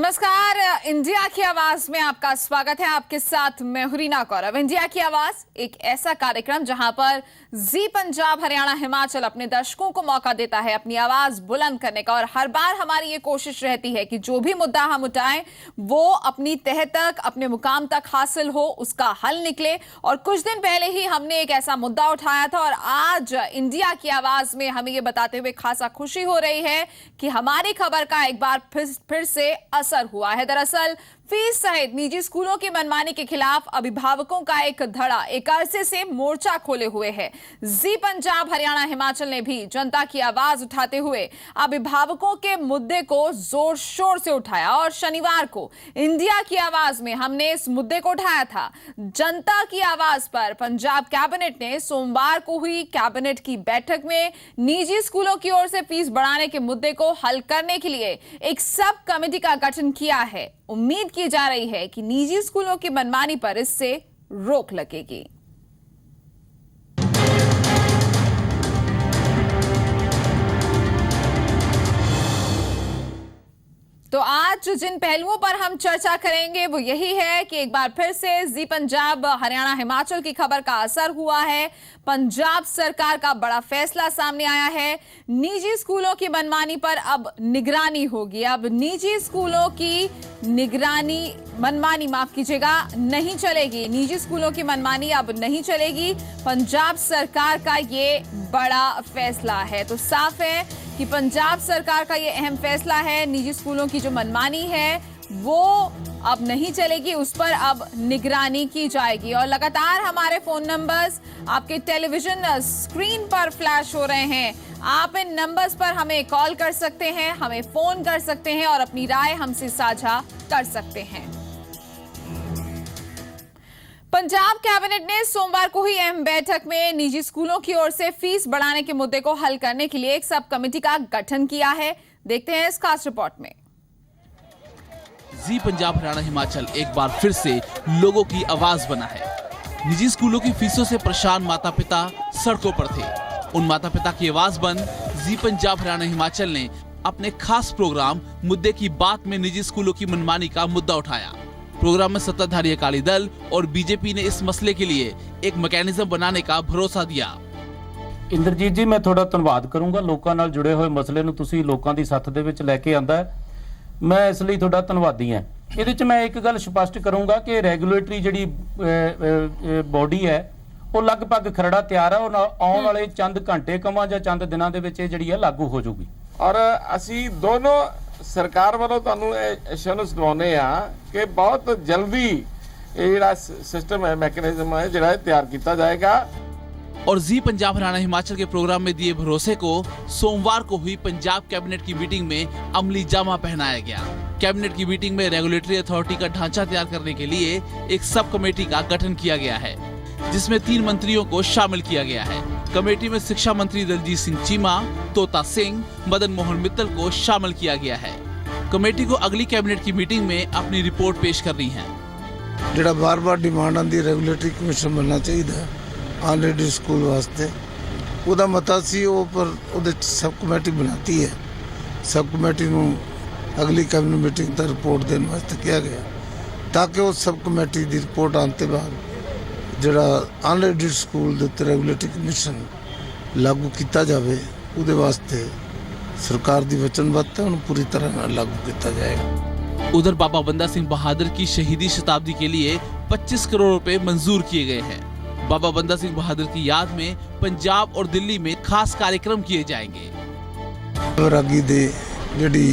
नमस्कार, इंडिया की आवाज में आपका स्वागत है। आपके साथ मैं हुरीना कौरव। इंडिया की आवाज एक ऐसा कार्यक्रम जहां पर जी पंजाब हरियाणा हिमाचल अपने दर्शकों को मौका देता है अपनी आवाज बुलंद करने का। और हर बार हमारी ये कोशिश रहती है कि जो भी मुद्दा हम उठाएं वो अपनी तह तक, अपने मुकाम तक हासिल हो, उसका हल निकले। और कुछ दिन पहले ही हमने एक ऐसा मुद्दा उठाया था और आज इंडिया की आवाज में हमें ये बताते हुए खासा खुशी हो रही है कि हमारी खबर का एक बार फिर से असर हुआ है। दरअसल फीस सहित निजी स्कूलों की मनमानी के खिलाफ अभिभावकों का एक धड़ा एक अरसे से मोर्चा खोले हुए है। जी पंजाब हरियाणा हिमाचल ने भी जनता की आवाज उठाते हुए अभिभावकों के मुद्दे को जोर शोर से उठाया और शनिवार को इंडिया की आवाज में हमने इस मुद्दे को उठाया था। जनता की आवाज पर पंजाब कैबिनेट ने सोमवार को हुई कैबिनेट की बैठक में निजी स्कूलों की ओर से फीस बढ़ाने के मुद्दे को हल करने के लिए एक सब कमेटी का गठन किया है। उम्मीद की जा रही है कि निजी स्कूलों की मनमानी पर इससे रोक लगेगी। तो आज जिन पहलुओं पर हम चर्चा करेंगे वो यही है कि एक बार फिर से जी पंजाब हरियाणा हिमाचल की खबर का असर हुआ है। पंजाब सरकार का बड़ा फैसला सामने आया है। निजी स्कूलों की मनमानी पर अब निगरानी होगी। अब निजी स्कूलों की मनमानी माफ कीजिएगा, नहीं चलेगी। निजी स्कूलों की मनमानी अब नहीं चलेगी। पंजाब सरकार का ये बड़ा फैसला है। तो साफ है कि पंजाब सरकार का ये अहम फैसला है। निजी स्कूलों की जो मनमानी है वो अब नहीं चलेगी, उस पर अब निगरानी की जाएगी। और लगातार हमारे फोन नंबर्स आपके टेलीविजन स्क्रीन पर फ्लैश हो रहे हैं। आप इन नंबर्स पर हमें कॉल कर सकते हैं, हमें फोन कर सकते हैं और अपनी राय हमसे साझा कर सकते हैं। पंजाब कैबिनेट ने सोमवार को हुई अहम बैठक में निजी स्कूलों की ओर से फीस बढ़ाने के मुद्दे को हल करने के लिए एक सब कमेटी का गठन किया है। देखते हैं इस खास रिपोर्ट में। जी पंजाब हरियाणा हिमाचल एक बार फिर से लोगों की आवाज बना है। निजी स्कूलों की फीसों से परेशान माता पिता सड़कों पर थे। उन माता पिता की आवाज बन जी पंजाब हरियाणा हिमाचल ने अपने खास प्रोग्राम मुद्दे की बात में निजी स्कूलों की मनमानी का मुद्दा उठाया। प्रोग्राम में सत्ताधारी अकाली दल और बीजेपी ने इस मसले के लिए एक मैकेनिज्म बनाने का भरोसा दिया। ਇੰਦਰਜੀਤ ਜੀ, ਮੈਂ ਤੁਹਾਡਾ ਧੰਨਵਾਦ ਕਰੂੰਗਾ। ਲੋਕਾਂ ਨਾਲ ਜੁੜੇ ਹੋਏ ਮਸਲੇ ਨੂੰ ਤੁਸੀਂ ਲੋਕਾਂ ਦੀ ਸੱਥ ਦੇ ਵਿੱਚ ਲੈ ਕੇ ਆਂਦਾ ਹੈ, ਮੈਂ ਇਸ ਲਈ ਤੁਹਾਡਾ ਧੰਨਵਾਦੀ ਹਾਂ। ਇਹਦੇ ਵਿੱਚ ਮੈਂ ਇੱਕ ਗੱਲ ਸਪਸ਼ਟ ਕਰੂੰਗਾ ਕਿ ਰੈਗੂਲੇਟਰੀ ਜਿਹੜੀ ਬੋਡੀ ਹੈ ਉਹ ਲਗਭਗ ਖਰੜਾ ਤਿਆਰ ਹੈ। ਉਹ ਆਉਣ ਵਾਲੇ ਚੰਦ ਘੰਟੇ ਕਮਾਂ ਜਾਂ ਚੰਦ ਦਿਨਾਂ ਦੇ ਵਿੱਚ ਇਹ ਜਿਹੜੀ ਹੈ ਲਾਗੂ ਹੋ ਜਾਊਗੀ। ਔਰ ਅਸੀਂ ਦੋਨੋਂ ਸਰਕਾਰ ਵੱਲੋਂ ਤੁਹਾਨੂੰ ਐਸ਼ੋਰੈਂਸ ਦਿਵਾਉਂਦੇ ਆ ਕਿ ਬਹੁਤ ਜਲਦੀ ਇਹ ਜਿਹੜਾ ਸਿਸਟਮ ਹੈ, ਮੈਕੈਨਿਜ਼ਮ ਹੈ, ਜਿਹੜਾ ਤਿਆਰ ਕੀਤਾ ਜਾਏਗਾ। और जी पंजाब हरियाणा हिमाचल के प्रोग्राम में दिए भरोसे को सोमवार को हुई पंजाब कैबिनेट की मीटिंग में अमली जामा पहनाया गया। कैबिनेट की मीटिंग में रेगुलेटरी अथॉरिटी का ढांचा तैयार करने के लिए एक सब कमेटी का गठन किया गया है, जिसमें 3 मंत्रियों को शामिल किया गया है। कमेटी में शिक्षा मंत्री दलजीत सिंह चीमा, तोता सिंह, मदन मोहन मित्तल को शामिल किया गया है। कमेटी को अगली कैबिनेट की मीटिंग में अपनी रिपोर्ट पेश करनी है। ਜਿਹੜਾ ਬਾਰ-ਬਾਰ ਡਿਮਾਂਡ ਆਂਦੀ ਰੈਗੂਲੇਟਰੀ ਕਮਿਸ਼ਨ ਬਣਨਾ ਚਾਹੀਦਾ ਆਲਰੇਡੀ ਸਕੂਲ ਵਾਸਤੇ, ਉਹਦਾ ਮਤਾ ਸੀ ਉਹ ਪਰ ਉਹਦੇ ਸਬ ਕਮੇਟੀ ਬਣਾਤੀ ਹੈ। ਸਬ ਕਮੇਟੀ ਨੂੰ ਅਗਲੀ ਕੈਬਨਿਟ ਮੀਟਿੰਗ ਤੱਕ ਰਿਪੋਰਟ ਦੇਣ ਵਾਸਤੇ ਕਿਹਾ ਗਿਆ ਤਾਂ ਕਿ ਉਹ ਸਬ ਕਮੇਟੀ ਦੀ ਰਿਪੋਰਟ ਆਉਣ ਤੋਂ ਬਾਅਦ ਜਿਹੜਾ ਆਲਰੇਡੀ ਸਕੂਲ ਦੇ ਉੱਤੇ ਰੈਗੂਲੇਟਰੀ ਕਮਿਸ਼ਨ ਲਾਗੂ ਕੀਤਾ ਜਾਵੇ, ਉਹਦੇ ਵਾਸਤੇ ਸਰਕਾਰ ਦੀ ਵਚਨਬੱਧਤਾ ਉਹਨੂੰ ਪੂਰੀ ਤਰ੍ਹਾਂ ਨਾਲ ਲਾਗੂ ਕੀਤਾ ਜਾਏਗਾ। उधर बाबा बंदा सिंह बहादुर की शहीदी शताब्दी के लिए 25 करोड़ रुपए मंजूर किए गए हैं। बाबा बंदा सिंह बहादुर की याद में पंजाब और दिल्ली में खास कार्यक्रम किए जाएंगे। ਵੈਰਾਗੀ ਦੀ ਜਿਹੜੀ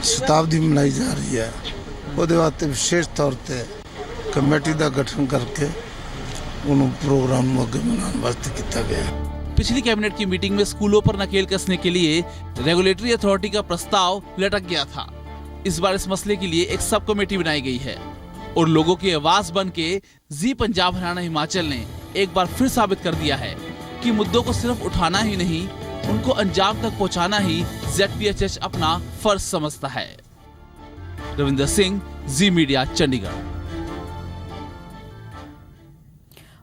ਸ਼ਤਾਬਦੀ ਮਨਾਈ ਜਾ ਰਹੀ ਹੈ, ਉਹਦੇ ਵਾਸਤੇ ਵਿਸ਼ੇਸ਼ ਤੌਰ ਤੇ ਕਮੇਟੀ ਦਾ ਗਠਨ ਕਰਕੇ ਉਹਨੂੰ ਪ੍ਰੋਗਰਾਮ ਨੂੰ ਅੱਗੇ ਬਣਾਉਣ ਵਾਸਤੇ ਕੀਤਾ ਗਿਆ ਹੈ। पिछली कैबिनेट की मीटिंग में स्कूलों पर नकेल कसने के लिए रेगुलेटरी अथॉरिटी का प्रस्ताव लटक गया था। इस बार इस मसले के लिए एक सब कमेटी बनाई गई है और लोगों की आवाज बन के जी पंजाब हरियाणा हिमाचल ने एक बार फिर साबित कर दिया है कि मुद्दों को सिर्फ उठाना ही नहीं, उनको अंजाम तक पहुंचाना ही ZPHH अपना फर्ज समझता है। रविंदर सिंह, जी मीडिया, चंडीगढ़।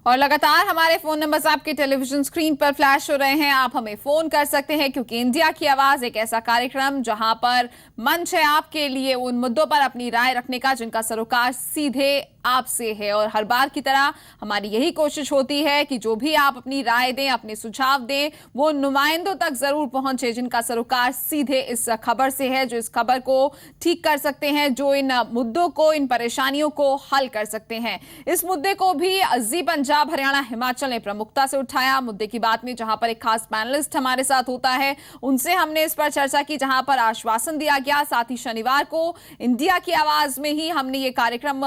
और लगातार हमारे फोन नंबर्स आपके टेलीविजन स्क्रीन पर फ्लैश हो रहे हैं। आप हमें फोन कर सकते हैं क्योंकि इंडिया की आवाज एक ऐसा कार्यक्रम जहां पर मंच है आपके लिए उन मुद्दों पर अपनी राय रखने का जिनका सरोकार सीधे आपसे है। और हर बार की तरह हमारी यही कोशिश होती है कि जो भी आप अपनी राय दें, अपने सुझाव दें, वो नुमाइंदों तक जरूर पहुंचे जिनका सरोकार सीधे इस खबर से है, जो इस खबर को ठीक कर सकते हैं, जो इन मुद्दों को, इन परेशानियों को हल कर सकते हैं। इस मुद्दे को भी जी पंजाब हरियाणा हिमाचल ने प्रमुखता से उठाया। मुद्दे की बात में जहां पर एक खास पैनलिस्ट हमारे साथ होता है, उनसे हमने इस पर चर्चा की, जहां पर आश्वासन दिया गया। साथ ही शनिवार को इंडिया की आवाज में ही हमने ये कार्यक्रम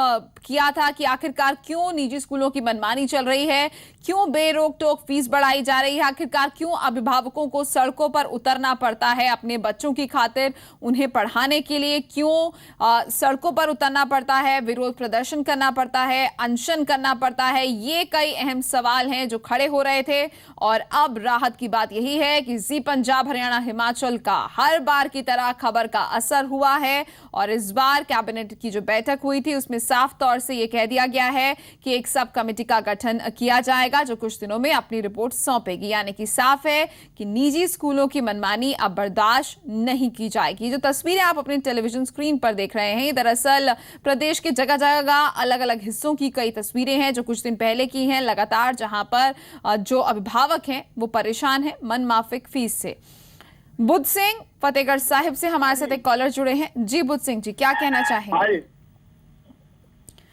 किया था कि आखिरकार क्यों निजी स्कूलों की मनमानी चल रही है, क्यों बेरोक टोक फीस बढ़ाई जा रही है, आखिरकार क्यों अभिभावकों को सड़कों पर उतरना पड़ता है अपने बच्चों की खातिर, उन्हें पढ़ाने के लिए क्यों सड़कों पर उतरना पड़ता है, विरोध प्रदर्शन करना पड़ता है, अनशन करना पड़ता है। ये कई अहम सवाल हैं जो खड़े हो रहे थे। और अब राहत की बात यही है कि जी पंजाब हरियाणा हिमाचल का हर बार की तरह खबर का असर हुआ है। और इस बार कैबिनेट की जो बैठक हुई थी उसमें साफ तौर से यह कह दिया गया है कि एक सब कमेटी का गठन किया जाएगा जो कुछ दिनों में अपनी रिपोर्ट सौंपेगी। यानी कि साफ है कि निजी स्कूलों की मनमानी अब बर्दाश्त नहीं की जाएगी। जो तस्वीरें आप अपने टेलीविजन स्क्रीन पर देख रहे हैं, दरअसल प्रदेश के जगह जगह अलग अलग हिस्सों की कई तस्वीरें हैं जो कुछ दिन पहले की हैं, लगातार जहां पर जो अभिभावक हैं वो परेशान हैं मन माफिक फीस से। बुद्ध सिंह फतेहगढ़ साहिब से हमारे साथ एक कॉलर जुड़े हैं। जी बुद्ध सिंह जी, क्या कहना चाहेंगे?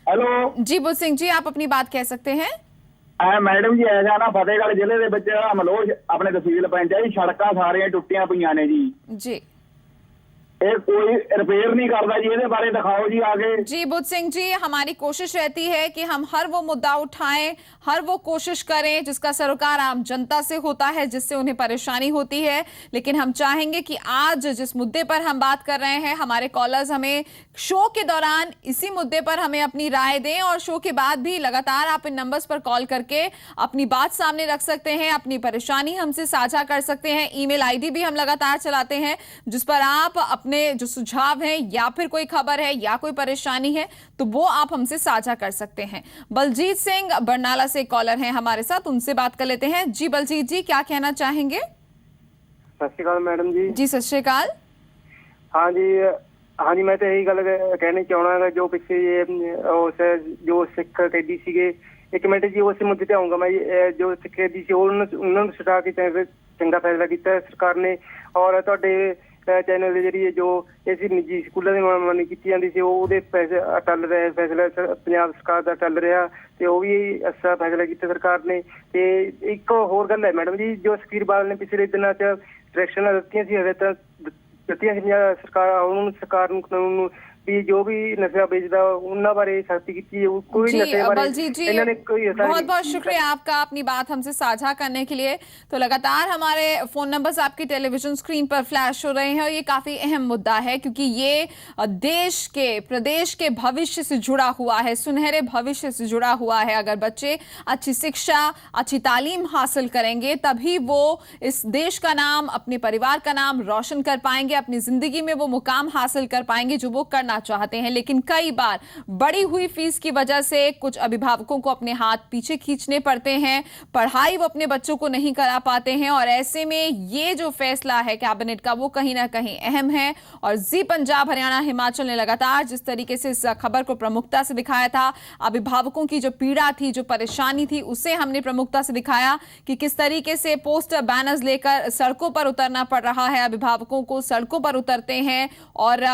हेलो जी बुद्ध सिंह जी, आप अपनी बात कह सकते हैं। मैडम जी, ऐसा ना फतेहगढ़ जिले ਦੇ ਵਿੱਚ ਮਲੋਹ ਆਪਣੇ ਤਹਿਸੀਲ ਪਿੰਡ ਹੈ, ਸੜਕਾਂ ਸਾਰੀਆਂ ਟੁੱਟੀਆਂ ਪਈਆਂ ਨੇ ਜੀ। ये कोई रिपेयर नहीं करता जी, ਇਹਦੇ ਬਾਰੇ दिखाओ जी आगे। जी बुद्ध सिंह जी, हमारी कोशिश रहती है कि हम हर वो मुद्दा उठाएं, हर वो कोशिश करें जिसका सरोकार आम जनता से होता है, जिससे उन्हें परेशानी होती है। लेकिन हम चाहेंगे कि आज जिस मुद्दे पर हम बात कर रहे हैं, हमारे कॉलर्स हमें शो के दौरान इसी मुद्दे पर हमें अपनी राय दें और शो के बाद भी लगातार आप इन नंबर्स पर कॉल करके अपनी बात सामने रख सकते हैं, अपनी परेशानी हमसे साझा कर सकते हैं। ईमेल आईडी भी हम लगातार चलाते हैं जिस पर आप अपने जो सुझाव हैं या फिर कोई खबर है या कोई परेशानी है तो वो आप हमसे साझा कर सकते हैं। बलजीत सिंह बरनाला से कॉलर हैं हमारे साथ, उनसे बात कर लेते हैं। जी बलजीत जी, क्या कहना चाहेंगे? सत श्री अकाल मैडम जी। जी सत श्री अकाल। हाँ जी, मैं तो यही गल कहनी चाहना है जो पिछले जो सिख कैदी सीगे, एक मिनट जी उस मुद्दे ते आऊंगा मैं। जो सिख कैदी सी उन्होंने छुड़ा के चंगा फैसला किया सरकार ने। और तुहाडे चैनल ਦੇ ਜਰੀਏ ਜੋ ਇਸ ਨਿੱਜੀ ਸਕੂਲਾਂ ਦੀ मनमानी ਕੀਤੀ ਜਾਂਦੀ ਸੀ ਉਹਦੇ ਪੈਸੇ ਟੱਲ ਰਹੇ, ਫੈਸਲਾ ਪੰਜਾਬ ਸਰਕਾਰ ਦਾ ਟੱਲ ਰਿਹਾ ਤੇ ਉਹ ਵੀ ਅੱਛਾ ਫੈਸਲਾ ਕੀਤਾ ਸਰਕਾਰ ਨੇ। ਤੇ ਇੱਕ ਹੋਰ ਗੱਲ ਹੈ ਮੈਡਮ ਜੀ, ਜੋ ਸੁਖਬੀਰ ਬਾਦਲ ਨੇ ਪਿਛਲੇ ਦਿਨਾਂ 'ਚ ਡਾਇਰੈਕਸ਼ਨਾਂ ਦਿੱਤੀਆਂ ਸੀ, ਹਦਾਇਤਾਂ ਦਿੱਤੀਆਂ ਸੀ ਸਰਕਾਰ ਨੂੰ ਕਾਨੂੰਨ ਨੂੰ ਵੀ ਜੋ भी नशा बेचता उन्होंने बारे सख्ती की, कोई नशे बारे इन्होंने कोई बहुत बहुत शुक्रिया आपका अपनी बात हमसे साझा करने के लिए। तो लगातार हमारे फोन नंबर्स आपकी टेलीविजन स्क्रीन पर फ्लैश हो रहे हैं और ये काफी अहम मुद्दा है क्योंकि ये देश के, प्रदेश के भविष्य से जुड़ा हुआ है, सुनहरे भविष्य से जुड़ा हुआ है। अगर बच्चे अच्छी शिक्षा, अच्छी तालीम हासिल करेंगे तभी वो इस देश का नाम, अपने परिवार का नाम रोशन कर पाएंगे, अपनी जिंदगी में वो मुकाम हासिल कर पाएंगे जो वो करना चाहते हैं। लेकिन कई बार बढ़ी हुई फीस की वजह से कुछ अभिभावकों को अपने हाथ पीछे खींचने पड़ते हैं, पढ़ाई वो अपने बच्चों को नहीं करा पाते हैं। और ऐसे में ये जो फैसला है कैबिनेट का वो कहीं ना कहीं अहम है। और जी पंजाब हरियाणा हिमाचल ने लगातार जिस तरीके से इस खबर को प्रमुखता से दिखाया था, अभिभावकों की जो पीड़ा थी, जो परेशानी थी, उसे हमने प्रमुखता से दिखाया कि किस तरीके से पोस्टर बैनर्स लेकर सड़कों पर उतरना पड़ रहा है, अभिभावकों को सड़कों पर उतरते हैं। और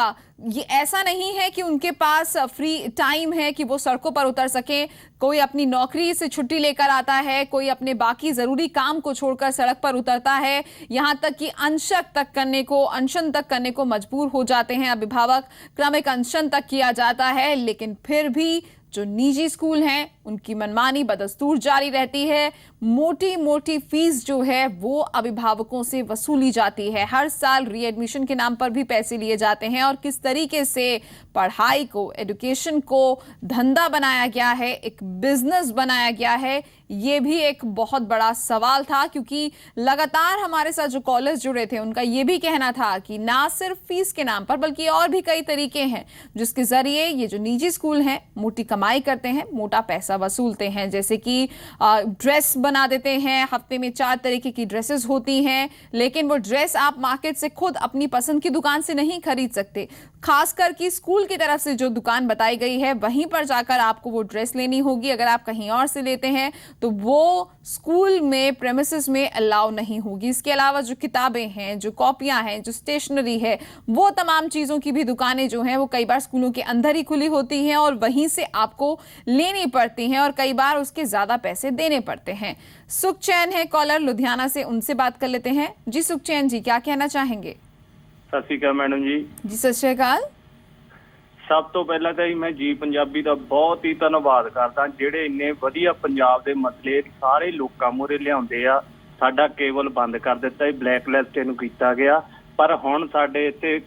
ये ऐसा नहीं है कि उनके पास फ्री टाइम है कि वो सड़कों पर उतर सकें। कोई अपनी नौकरी से छुट्टी लेकर आता है, कोई अपने बाकी जरूरी काम को छोड़कर सड़क पर उतरता है, यहां तक कि अनशन तक करने को मजबूर हो जाते हैं अभिभावक। क्रमिक अनशन तक किया जाता है, लेकिन फिर भी जो निजी स्कूल हैं उनकी मनमानी बदस्तूर जारी रहती है। मोटी मोटी फीस जो है वो अभिभावकों से वसूली जाती है। हर साल रीएडमिशन के नाम पर भी पैसे लिए जाते हैं और किस तरीके से पढ़ाई को, एजुकेशन को धंधा बनाया गया है, एक बिजनेस बनाया गया है, ये भी एक बहुत बड़ा सवाल था, क्योंकि लगातार हमारे साथ जो कॉलर्स जुड़े थे उनका ये भी कहना था कि ना सिर्फ फीस के नाम पर बल्कि और भी कई तरीके हैं जिसके जरिए ये जो निजी स्कूल हैं मोटी कमाई करते हैं, मोटा पैसा वसूलते हैं। जैसे कि ड्रेस बना देते हैं, हफ्ते में 4 तरीके की ड्रेसेस होती हैं, लेकिन वो ड्रेस आप मार्केट से खुद अपनी पसंद की दुकान से नहीं खरीद सकते। खासकर कि स्कूल की तरफ से जो दुकान बताई गई है वहीं पर जाकर आपको वो ड्रेस लेनी होगी। अगर आप कहीं और से लेते हैं तो वो स्कूल में प्रेमिसेस में अलाउ नहीं होगी। इसके अलावा जो किताबें हैं, जो कॉपियां हैं, जो स्टेशनरी है, वो तमाम चीज़ों की भी दुकानें जो हैं वो कई बार स्कूलों के अंदर ही खुली होती हैं और वहीं से आपको लेनी पड़ती हैं और कई बार उसके ज़्यादा पैसे देने पड़ते हैं। सुखचैन है कॉलर लुधियाना से, उनसे बात कर लेते हैं। जी सुखचैन जी, क्या कहना चाहेंगे? ਸਤਿ ਸ਼੍ਰੀ ਅਕਾਲ ਮੈਡਮ ਜੀ। जी सत श्री अकाल। ਸਭ ਤੋਂ ਪਹਿਲਾਂ ਤਾਂ ਮੈਂ ਜੀ ਪੰਜਾਬੀ ਦਾ ਬਹੁਤ ਹੀ ਧੰਨਵਾਦ ਕਰਦਾ, ਜਿਹੜੇ ਇੰਨੇ ਵਧੀਆ ਪੰਜਾਬ ਦੇ ਮਸਲੇ ਸਾਰੇ ਲੋਕਾਂ ਮੂਹਰੇ ਲਿਆਉਂਦੇ ਆ। ਸਾਡਾ ਕੇਬਲ ਬੰਦ ਕਰ ਦਿੱਤਾ, ਬਲੈਕ ਲਿਸਟ ਇਹਨੂੰ ਕੀਤਾ ਗਿਆ, ਪਰ ਹੁਣ ਸਾਡੇ ਇੱਥੇ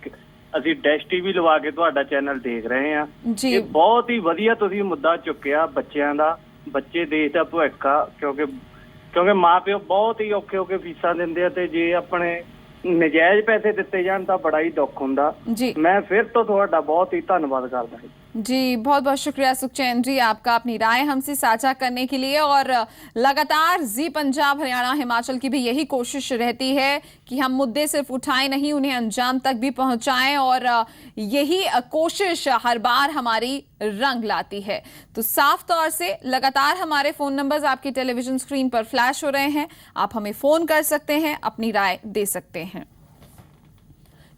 ਅਸੀਂ ਡੈਸ਼ ਟੀਵੀ ਲਵਾ ਕੇ ਤੁਹਾਡਾ ਚੈਨਲ ਦੇਖ ਰਹੇ ਆ। ਇਹ ਬਹੁਤ ਹੀ ਵਧੀਆ ਤੁਸੀਂ ਮੁੱਦਾ ਚੁੱਕਿਆ ਬੱਚਿਆਂ ਦਾ। ਬੱਚੇ ਦੇਸ਼ ਦਾ ਭਵਿੱਖ ਆ, ਕਿਉਂਕਿ ਮਾਪਿਓ ਬਹੁਤ ਹੀ ਔਖੇ ਹੋ ਕੇ ਫੀਸਾਂ ਦਿੰਦੇ ਆ, ਤੇ ਜੇ ਆਪਣੇ ਨਜਾਇਜ਼ ਪੈਸੇ ਦਿੱਤੇ ਜਾਣ ਤਾਂ ਬੜਾ ਹੀ ਦੁੱਖ ਹੁੰਦਾ। ਮੈਂ ਫਿਰ ਤੋਂ ਤੁਹਾਡਾ ਬਹੁਤ ਹੀ ਧੰਨਵਾਦ ਕਰਦਾ। जी बहुत बहुत शुक्रिया सुखचैन जी आपका अपनी राय हमसे साझा करने के लिए। और लगातार जी पंजाब हरियाणा हिमाचल की भी यही कोशिश रहती है कि हम मुद्दे सिर्फ उठाएं नहीं, उन्हें अंजाम तक भी पहुंचाएं, और यही कोशिश हर बार हमारी रंग लाती है। तो साफ तौर से लगातार हमारे फ़ोन नंबर्स आपकी टेलीविजन स्क्रीन पर फ्लैश हो रहे हैं, आप हमें फ़ोन कर सकते हैं, अपनी राय दे सकते हैं,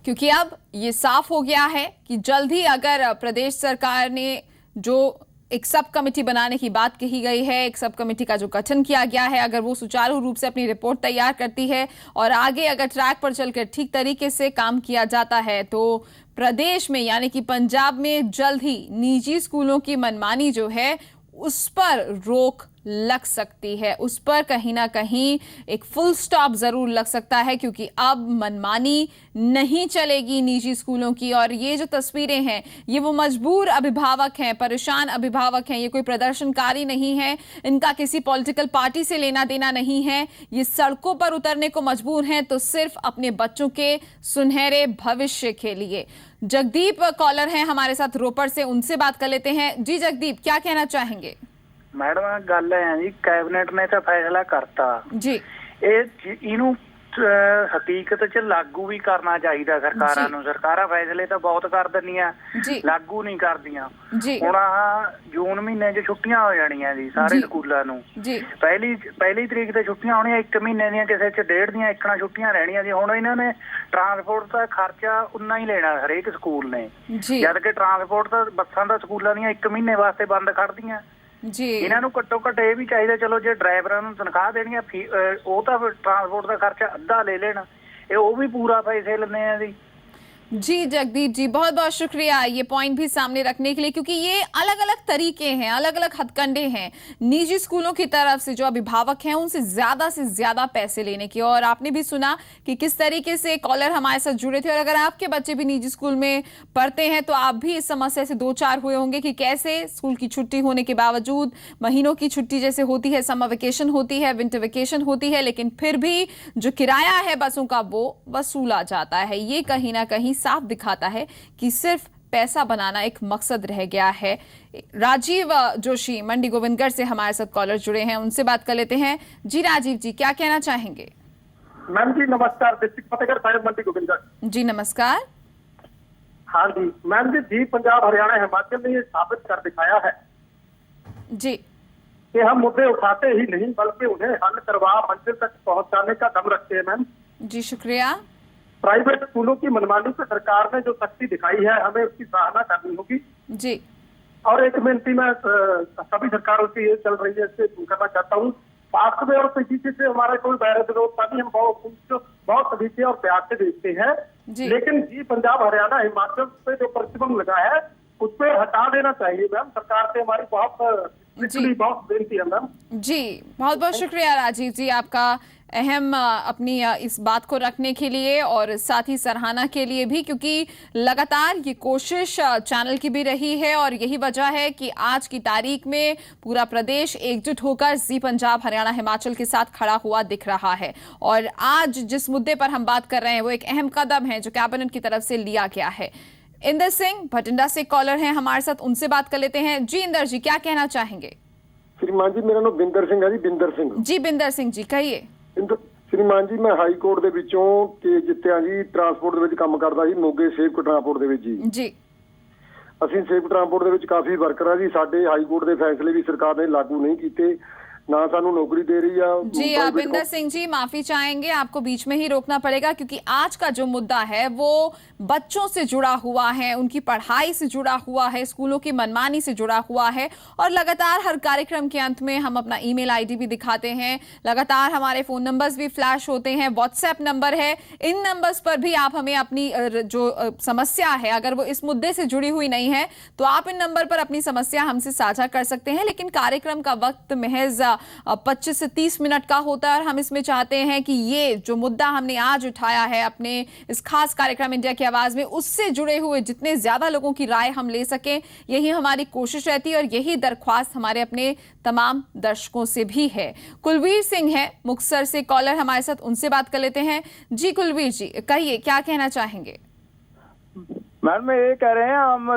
क्योंकि अब ये साफ हो गया है कि जल्द ही अगर प्रदेश सरकार ने जो एक सब कमेटी बनाने की बात कही गई है, एक सब कमेटी का जो गठन किया गया है, अगर वो सुचारू रूप से अपनी रिपोर्ट तैयार करती है और आगे अगर ट्रैक पर चलकर ठीक तरीके से काम किया जाता है, तो प्रदेश में यानी कि पंजाब में जल्द ही निजी स्कूलों की मनमानी जो है उस पर रोक लग सकती है, उस पर कहीं ना कहीं एक फुल स्टॉप जरूर लग सकता है, क्योंकि अब मनमानी नहीं चलेगी निजी स्कूलों की। और ये जो तस्वीरें हैं ये वो मजबूर अभिभावक हैं, परेशान अभिभावक हैं, ये कोई प्रदर्शनकारी नहीं है, इनका किसी पॉलिटिकल पार्टी से लेना देना नहीं है, ये सड़कों पर उतरने को मजबूर हैं तो सिर्फ अपने बच्चों के सुनहरे भविष्य के लिए। जगदीप कॉलर हैं हमारे साथ रोपड़ से, उनसे बात कर लेते हैं। जी जगदीप, क्या कहना चाहेंगे? मैडम गल है जी, कैबिनेट ने तो फैसला करता जी, इनू हकीकत च लागू भी करना चाहिए सरकारां नूं। सरकारां फैसले तो बहुत कर दिंदियां, लागू नहीं करदियां। हुण जून महीने च छुट्टियां हो जाणियां जी सारे स्कूलां नूं। पहली तरीक ते छुट्टियां होणियां, 1 महीने दियां, किसे च 1.5 दियां इकना छुट्टियां रहणियां जी। हुण इन्हां ने ट्रांसपोर्ट का खर्चा उन्ना ही लेना हरेक स्कूल ने, जबकि ट्रांसपोर्ट तो बसां दा स्कूलां दियां 1 महीने वास्ते बंद कर दियां जी। इन्हां नूं घट्टो घट्ट ये भी चाहिए, चलो जे ड्राइवरां नूं तनख्वाह देनी है ਉਹ ਤਾਂ ट्रांसपोर्ट का खर्चा अद्धा ले लेना, वो भी पूरा पैसे लेने हैं जी। जी जगदीप जी बहुत बहुत शुक्रिया ये पॉइंट भी सामने रखने के लिए, क्योंकि ये अलग अलग तरीके हैं, अलग अलग हथकंडे हैं निजी स्कूलों की तरफ से जो अभिभावक हैं उनसे ज्यादा पैसे लेने की। और आपने भी सुना कि किस तरीके से कॉलर हमारे साथ जुड़े थे, और अगर आपके बच्चे भी निजी स्कूल में पढ़ते हैं तो आप भी इस समस्या से 2-4 हुए होंगे कि कैसे स्कूल की छुट्टी होने के बावजूद, महीनों की छुट्टी जैसे होती है, समर वेकेशन होती है, विंटर वेकेशन होती है, लेकिन फिर भी जो किराया है बसों का वो वसूला जाता है। ये कहीं ना कहीं साफ दिखाता है कि सिर्फ पैसा बनाना एक मकसद रह गया है। राजीव जोशी मंडी गोविंदगढ़ से हमारे साथ कॉलर जुड़े हैं, उनसे बात कर लेते हैं। जी राजीव जी, क्या कहना चाहेंगे? मैम जी नमस्कार, डिस्ट्रिक्ट फतेहगढ़ साहिब मंडी गोविंदगढ़। जी नमस्कार। हाँ जी मैम जी पंजाब हरियाणा हिमाचल ने ये साबित कर दिखाया है जी कि हम मुद्दे उठाते ही नहीं बल्कि उन्हें हल करवा मंजिल तक पहुंचाने का दम रखते हैं। मैम जी शुक्रिया। प्राइवेट स्कूलों की मनमानी पर सरकार ने जो सख्ती दिखाई है हमें उसकी सराहना करनी होगी जी। और एक विनती मैं सभी सरकारों से ये चल रही है इससे करना चाहता हूँ, पास में और पीछे से हमारा कोई बैर विरोध तभी हम बहुत सलीके और प्यार से देखते हैं, लेकिन जी पंजाब हरियाणा हिमाचल पे जो प्रतिबंध लगा है उस पर हटा देना चाहिए। मैम सरकार से हमारी बहुत बेनती है मैम। जी बहुत बहुत शुक्रिया राजीव जी आपका अहम अपनी इस बात को रखने के लिए और साथ ही सराहना के लिए भी, क्योंकि लगातार ये कोशिश चैनल की भी रही है और यही वजह है कि आज की तारीख में पूरा प्रदेश एकजुट होकर जी पंजाब हरियाणा हिमाचल के साथ खड़ा हुआ दिख रहा है। और आज जिस मुद्दे पर हम बात कर रहे हैं वो एक अहम कदम है जो कैबिनेट की तरफ से लिया गया है। इंदर सिंह भटिंडा से कॉलर हैं हमारे साथ, उनसे बात कर लेते हैं। जी इंदर जी, क्या कहना चाहेंगे? श्रीमान जी, मेरा नाम बिंदर सिंह है जी। बिंदर सिंह जी, बिंदर सिंह जी कहिए। श्रीमान जी, मैं ਹਾਈ ਕੋਰਟ ਦੇ ਵਿੱਚੋਂ ਕਿ ਜਿੱਤਿਆ ਜੀ ਟਰਾਂਸਪੋਰਟ ਦੇ ਵਿੱਚ ਕੰਮ ਕਰਦਾ ਸੀ ਮੋਗੇ ਸੇਵਕ ਟਰਾਂਸਪੋਰਟ ਦੇ ਵਿੱਚ ਜੀ। ਅਸੀਂ ਸੇਵਕ ਟਰਾਂਸਪੋਰਟ ਦੇ ਵਿੱਚ ਕਾਫੀ ਵਰਕਰ ਆ ਜੀ। ਸਾਡੇ ਹਾਈ ਕੋਰਟ ਦੇ ਫੈਸਲੇ ਵੀ ਸਰਕਾਰ ਨੇ ਲਾਗੂ ਨਹੀਂ ਕੀਤੇ, ना सानू नौकरी दे रही है जी। बिंदर सिंह जी माफी चाहेंगे, आपको बीच में ही रोकना पड़ेगा क्योंकि आज का जो मुद्दा है वो बच्चों से जुड़ा हुआ है, उनकी पढ़ाई से जुड़ा हुआ है, स्कूलों की मनमानी से जुड़ा हुआ है। और लगातार हर कार्यक्रम के अंत में हम अपना ईमेल आईडी भी दिखाते हैं, लगातार हमारे फोन नंबर्स भी फ्लैश होते हैं, व्हाट्सएप नंबर है, इन नंबर्स पर भी आप हमें अपनी जो समस्या है अगर वो इस मुद्दे से जुड़ी हुई नहीं है तो आप इन नंबर पर अपनी समस्या हमसे साझा कर सकते हैं। लेकिन कार्यक्रम का वक्त महज 25 से 30 मिनट का होता है और हम इसमें चाहते हैं कि ये जो मुद्दा हमने आज उठाया है अपने इस खास कार्यक्रम इंडिया की आवाज में, उससे जुड़े हुए जितने ज्यादा लोगों की राय हम ले सकें, यही हमारी कोशिश रहती है और यही दरख्वास्त हमारे अपने तमाम दर्शकों से भी है। कुलवीर सिंह है मुक्तसर से कॉलर हमारे साथ, उनसे बात कर लेते हैं। जी कुलवीर जी कहिए, क्या कहना चाहेंगे? मैडम ये कह रहे हैं हम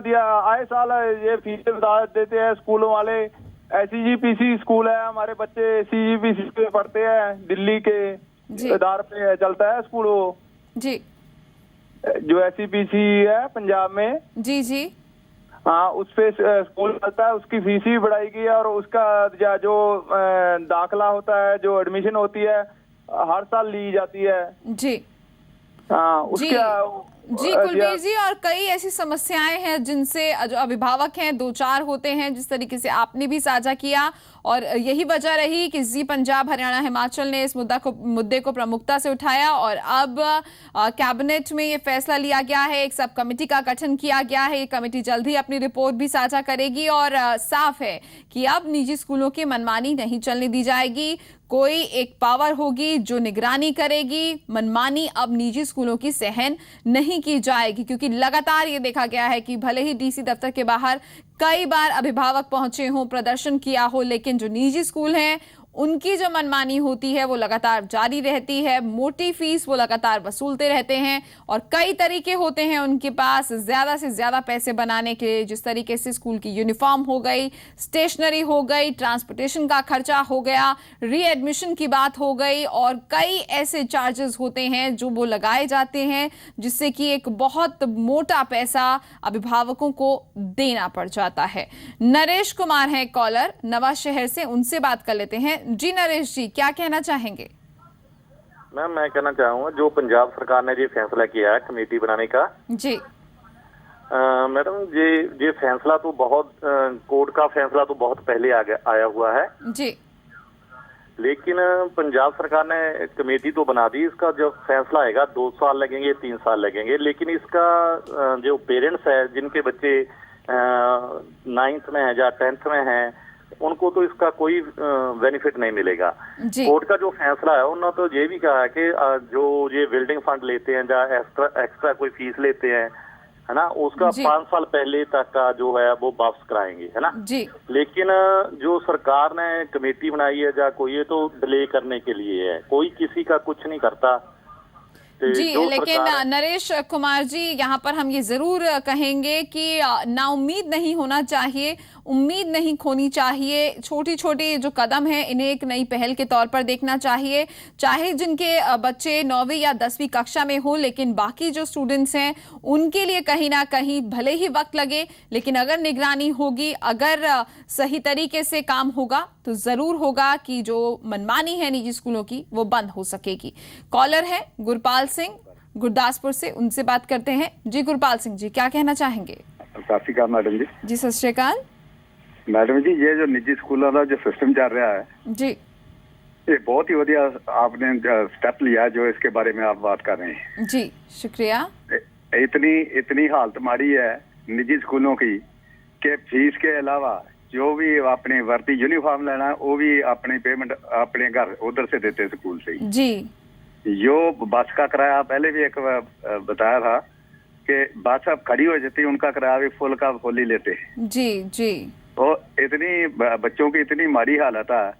आए साल ये फीस बता देते हैं स्कूलों वाले। SCGPC स्कूल है, हमारे बच्चे CGPC पे पढ़ते हैं, दिल्ली के इदार पे चलता है स्कूल वो जी, जो SCPC है पंजाब में। जी जी हाँ, उस पे स्कूल चलता है, उसकी फीस भी बढ़ाई गई है और उसका जो दाखला होता है, जो एडमिशन होती है हर साल ली जाती है जी। हाँ उसके जी कुलवीर जी, और कई ऐसी समस्याएं हैं जिनसे जो अभिभावक हैं दो चार होते हैं, जिस तरीके से आपने भी साझा किया और यही वजह रही कि जी पंजाब हरियाणा हिमाचल ने इस मुद्दे को प्रमुखता से उठाया और अब कैबिनेट में ये फैसला लिया गया है, एक सब कमेटी का गठन किया गया है। ये कमेटी जल्द ही अपनी रिपोर्ट भी साझा करेगी और साफ है कि अब निजी स्कूलों की मनमानी नहीं चलने दी जाएगी। कोई एक पावर होगी जो निगरानी करेगी, मनमानी अब निजी स्कूलों की सहन नहीं की जाएगी। क्योंकि लगातार ये देखा गया है कि भले ही DC दफ्तर के बाहर कई बार अभिभावक पहुंचे हों, प्रदर्शन किया हो, लेकिन जो निजी स्कूल हैं उनकी जो मनमानी होती है वो लगातार जारी रहती है। मोटी फीस वो लगातार वसूलते रहते हैं और कई तरीके होते हैं उनके पास ज्यादा से ज्यादा पैसे बनाने के, जिस तरीके से स्कूल की यूनिफॉर्म हो गई, स्टेशनरी हो गई, ट्रांसपोर्टेशन का खर्चा हो गया, रीएडमिशन की बात हो गई और कई ऐसे चार्जेस होते हैं जो वो लगाए जाते हैं जिससे कि एक बहुत मोटा पैसा अभिभावकों को देना पड़ जाता है। नरेश कुमार है कॉलर नवा शहर से, उनसे बात कर लेते हैं। जी नरेश जी, क्या कहना चाहेंगे? मैम मैं कहना चाहूँगा जो पंजाब सरकार ने ये फैसला किया है कमेटी बनाने का, जी मैडम ये फैसला तो बहुत कोर्ट का फैसला तो बहुत पहले आया हुआ है जी, लेकिन पंजाब सरकार ने कमेटी तो बना दी। इसका जब फैसला आएगा 2 साल लगेंगे, 3 साल लगेंगे, लेकिन इसका जो पेरेंट्स है जिनके बच्चे 9th में है या 10th में है उनको तो इसका कोई बेनिफिट नहीं मिलेगा। कोर्ट का जो फैसला है उन्होंने तो ये भी कहा है कि जो ये बिल्डिंग फंड लेते हैं या एक्स्ट्रा कोई फीस लेते हैं है ना, उसका 5 साल पहले तक का जो है वो वापस कराएंगे है ना जी। लेकिन जो सरकार ने कमेटी बनाई है या कोई ये तो डिले करने के लिए है, कोई किसी का कुछ नहीं करता जी। लेकिन नरेश कुमार जी, यहाँ पर हम ये जरूर कहेंगे कि नाउम्मीद नहीं होना चाहिए, उम्मीद नहीं खोनी चाहिए। छोटी छोटी जो कदम है इन्हें एक नई पहल के तौर पर देखना चाहिए। चाहे जिनके बच्चे 9वीं या 10वीं कक्षा में हो, लेकिन बाकी जो स्टूडेंट्स हैं उनके लिए कहीं ना कहीं भले ही वक्त लगे, लेकिन अगर निगरानी होगी, अगर सही तरीके से काम होगा तो जरूर होगा कि जो मनमानी है निजी स्कूलों की वो बंद हो सकेगी। कॉलर है गुरपाल सिंह गुरदासपुर से, उनसे बात करते हैं। जी गुरपाल सिंह जी, क्या कहना चाहेंगे? सत श्री अकाल मैडम जी। जी सत श्री अकाल मैडम जी। ये जो निजी स्कूलों का जो सिस्टम चल रहा है जी, ये बहुत ही बढ़िया आपने स्टेप लिया जो इसके बारे में आप बात कर रहे हैं। जी शुक्रिया। इतनी हालत माड़ी है निजी स्कूलों की कि फीस के अलावा जो भी अपनी वर्दी यूनिफॉर्म लेना है वो भी अपनी पेमेंट अपने घर उधर से देते स्कूल से ही। जी। जो बस का किराया पहले भी एक बताया था कि बस अब खड़ी हो जाती, उनका किराया भी फुल का फुल ही लेते। जी जी। तो इतनी बच्चों की इतनी माड़ी हालत है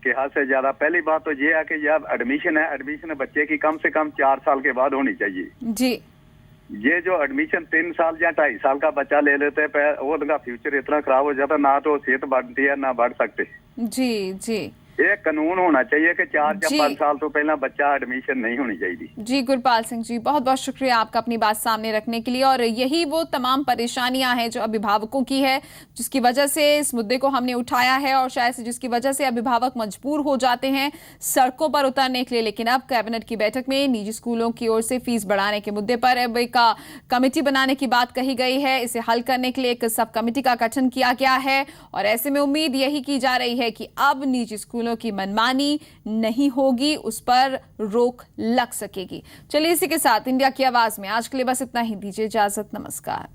कि हद से ज्यादा। पहली बात तो ये है कि जब एडमिशन है, एडमिशन बच्चे की कम से कम 4 साल के बाद होनी चाहिए। जी। ये जो एडमिशन 3 साल या 2.5 साल का बच्चा ले लेते हैं, वो उनका फ्यूचर इतना खराब हो जाता, ना तो सेहत बढ़ती है ना बढ़ सकते। जी जी। एक कानून होना चाहिए कि 4 या 5 साल तो पहला बच्चा एडमिशन नहीं होनी चाहिए। जी गुरपाल सिंह जी, बहुत बहुत शुक्रिया आपका अपनी बात सामने रखने के लिए। और यही वो तमाम परेशानियां हैं जो अभिभावकों की है, जिसकी वजह से इस मुद्दे को हमने उठाया है और शायद से जिसकी वजह से अभिभावक मजबूर हो जाते हैं सड़कों पर उतरने के लिए। लेकिन अब कैबिनेट की बैठक में निजी स्कूलों की ओर से फीस बढ़ाने के मुद्दे पर अब एक कमेटी बनाने की बात कही गई है। इसे हल करने के लिए एक सब कमेटी का गठन किया गया है और ऐसे में उम्मीद यही की जा रही है कि अब निजी स्कूलों की मनमानी नहीं होगी, उस पर रोक लग सकेगी। चलिए इसी के साथ इंडिया की आवाज में आज के लिए बस इतना ही। दीजिए इजाजत, नमस्कार।